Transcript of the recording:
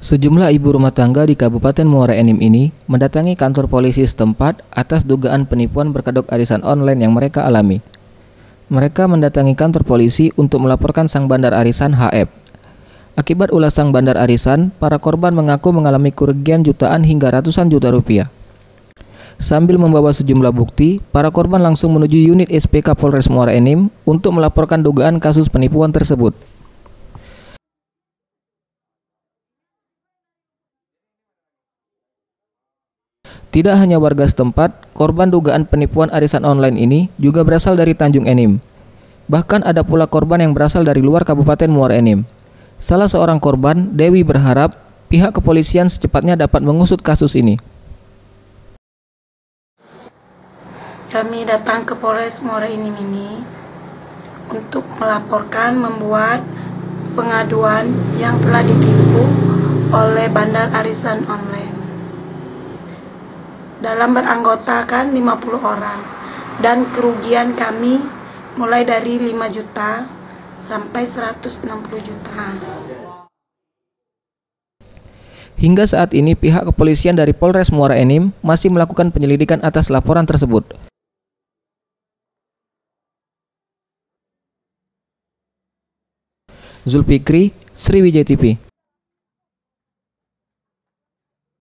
Sejumlah ibu rumah tangga di Kabupaten Muara Enim ini mendatangi kantor polisi setempat atas dugaan penipuan berkedok arisan online yang mereka alami. Mereka mendatangi kantor polisi untuk melaporkan sang bandar arisan HF. Akibat ulah sang bandar arisan, para korban mengaku mengalami kerugian jutaan hingga ratusan juta rupiah. Sambil membawa sejumlah bukti, para korban langsung menuju unit SPK Polres Muara Enim untuk melaporkan dugaan kasus penipuan tersebut. Tidak hanya warga setempat, korban dugaan penipuan arisan online ini juga berasal dari Tanjung Enim. Bahkan ada pula korban yang berasal dari luar Kabupaten Muara Enim. Salah seorang korban, Dewi, berharap pihak kepolisian secepatnya dapat mengusut kasus ini. Kami datang ke Polres Muara Enim ini untuk melaporkan membuat pengaduan yang telah ditipu oleh bandar arisan online. Dalam beranggotakan 50 orang dan kerugian kami mulai dari 5 juta sampai 160 juta. Hingga saat ini pihak kepolisian dari Polres Muara Enim masih melakukan penyelidikan atas laporan tersebut. Zulfikri, Sriwijaya TV.